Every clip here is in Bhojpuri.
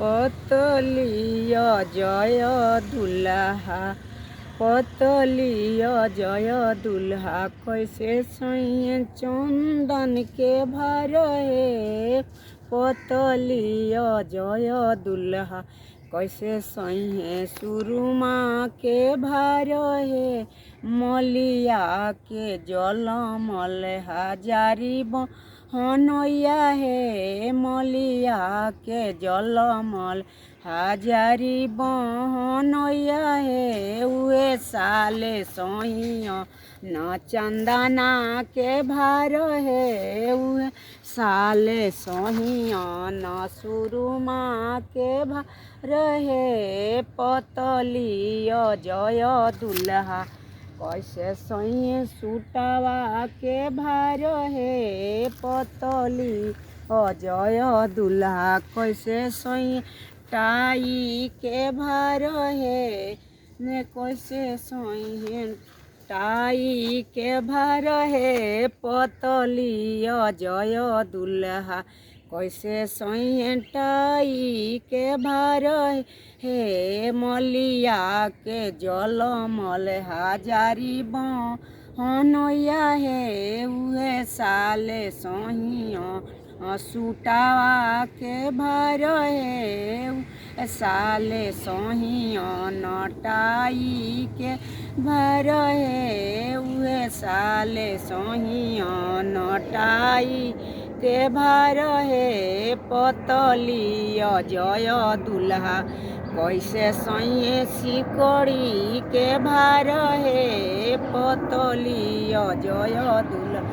पतलिया जय दुल्हा पतलिया जय दुल्हा कैसे सैये चंदन के भर हे पतलिया जय दुल्हा कैसे सैये सुरुमा के भर हे मलिया के जल मल हजारी हनैया हे मलिया के जल मल हजारी बहनैया हे उहे साले सैया न चंदना के भार हे उहे साले सैया न सुरुमा के भार हे पतलिया जय दुल्हा कैसे सैये सूटवा के भार हे पतली जय दुल्हा कैसे सैये टाई के भार हे ने कैसे सैये टाई के भार हे पतली जय दुल्हा कैसे सैये टाई के भार हे मलिया के जल मल हजारी बहनैया हे उहे साले सैया सूटावा के भार हे साले सैया नटाई के भार हे उहे साले सैया नटाई के भार हे पतलिया जय दुल्हा कैसे सैये सिकड़ी के भार हे पतलिया जय दुल्हा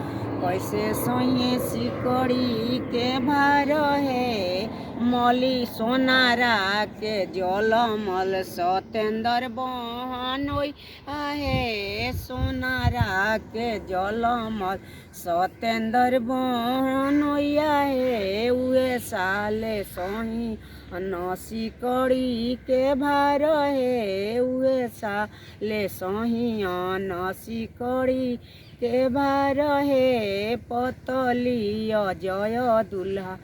कैसे सैये सिकड़ी के भार हे मली सोनारा के जल मल सतेंद्र बहनोई हे सोनारा के जल मल सतेंद्र बहनोइया हे उहे साले सही न सिकड़ी के भार हे उहे साले सही न सिकड़ी के भार हे पतलिया जय दुल्हा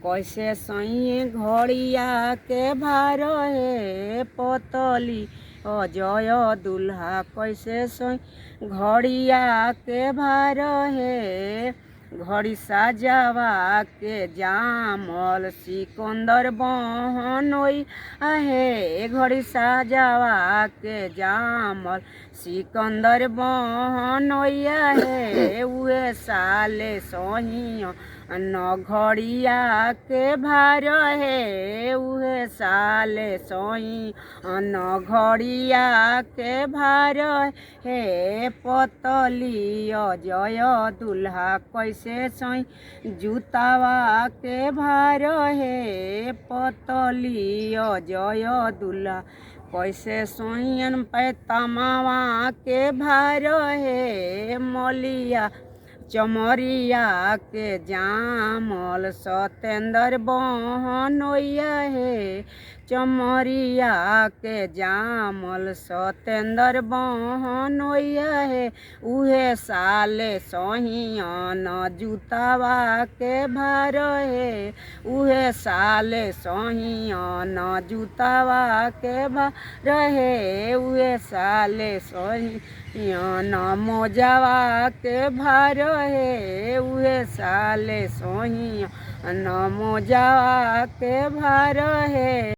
कैसे सैये घड़िया के भार हे पतली जय दुल्हा कैसे सैये घड़िया के भार हे घड़ी साजावा के जामल सिकंदर बहनोई हे घड़ी साजावा के जामल सिकंदर बहनोइया हे उहे साले सैया न घड़िया के भार हे उहे साले सैया न घड़िया के भार हे पतलिया जय दुल्हा कैसे सैया जूतावा के भार हे पतलिया जय दुल्हा कैसे सैयन पैतमावा के भार हे मलिया चमरिया के जामल सतेंद्र बहनोइया हे चमरिया के जामल सतेंद्र बहनोइया हे उहे साले सैया न जूतावा के भार हे उहे साले सैया न जूतावा के भार हे उहे साले सैया न मोजावा के भार हे उहे साले सैया न मोजावा के भार हे।